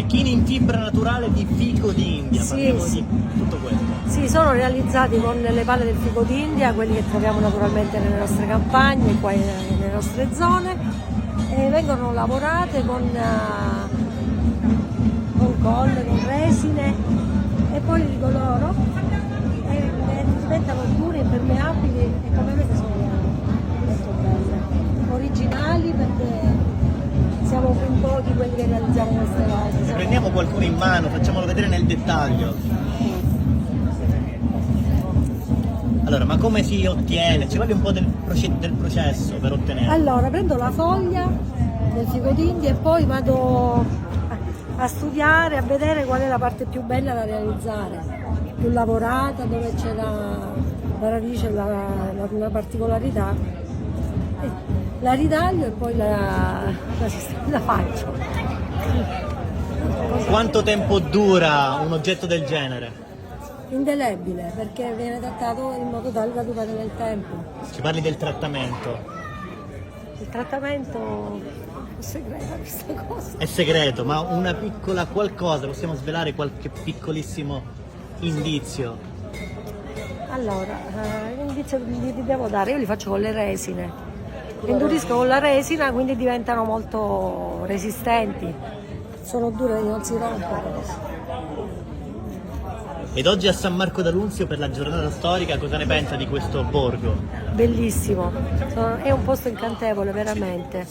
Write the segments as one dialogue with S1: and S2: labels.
S1: orecchini in fibra naturale di fico d'India, parliamo di tutto questo.
S2: Sì, sono realizzati con le palle del fico d'India, quelli che troviamo naturalmente nelle nostre campagne, qua nelle nostre zone, e vengono lavorate con colle, con resine, e poi li coloro e diventano duri, impermeabili, e come vedete sono molto belle, originali, perché siamo un po' di quelli che realizziamo queste cose.
S1: Se prendiamo qualcuno in mano, facciamolo vedere nel dettaglio. Allora, ma come si ottiene? Ci parli un po' del processo per ottenerlo?
S2: Allora, prendo la foglia del fico d'India e poi vado a studiare, a vedere qual è la parte più bella da realizzare, più lavorata, dove c'è la radice, la particolarità. La ritaglio e poi la faccio.
S1: Quanto tempo dura un oggetto del genere?
S2: Indelebile, perché viene trattato in modo tale da durare nel tempo.
S1: Ci parli del trattamento?
S2: Il trattamento è segreto, questa cosa.
S1: È segreto, ma una piccola qualcosa, possiamo svelare qualche piccolissimo indizio?
S2: Allora, l'indizio li devo dare, io li faccio con le resine. Indurisco con la resina, quindi diventano molto resistenti. Sono dure, non si rompono.
S1: Ed oggi a San Marco d'Alunzio, per la giornata storica, cosa ne pensa di questo borgo?
S2: Bellissimo, è un posto incantevole, veramente.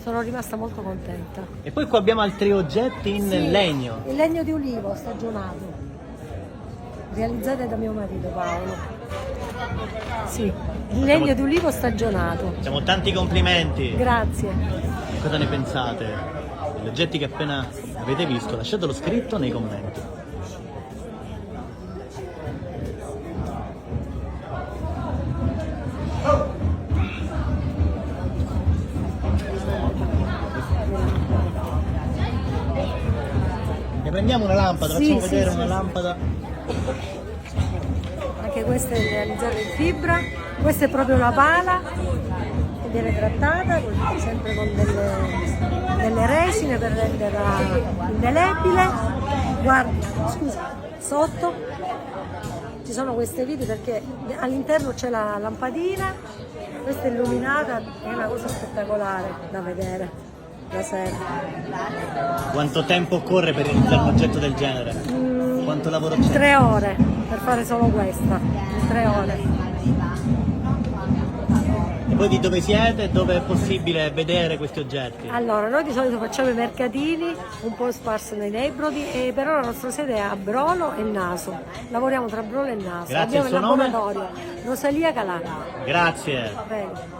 S2: Sono rimasta molto contenta.
S1: E poi qua abbiamo altri oggetti in legno.
S2: Il legno di ulivo stagionato, realizzate da mio marito Paolo. Sì, il legno di ulivo stagionato.
S1: Facciamo tanti complimenti.
S2: Grazie.
S1: Cosa ne pensate degli oggetti che appena avete visto? Lasciatelo scritto nei commenti. Ne prendiamo una lampada, facciamo vedere una lampada.
S2: Anche questa è realizzata in fibra, questa è proprio la pala che viene trattata sempre con delle resine per renderla indelebile. Guarda, scusa, sotto ci sono queste viti perché all'interno c'è la lampadina, questa è illuminata, è una cosa spettacolare da vedere la sera.
S1: Quanto tempo occorre per realizzare un oggetto del genere? Quanto lavoro c'è?
S2: 3 ore per fare solo questa, 3 ore.
S1: E voi di dove siete? Dove è possibile vedere questi oggetti?
S2: Allora, noi di solito facciamo i mercatini un po' sparsi nei Nebrodi, e però la nostra sede è a Brolo e Naso. Lavoriamo tra Brolo e Naso.
S1: Grazie,
S2: abbiamo
S1: il suo
S2: il
S1: nome?
S2: laboratorio Rosalia Calà.
S1: Grazie.
S2: Prego.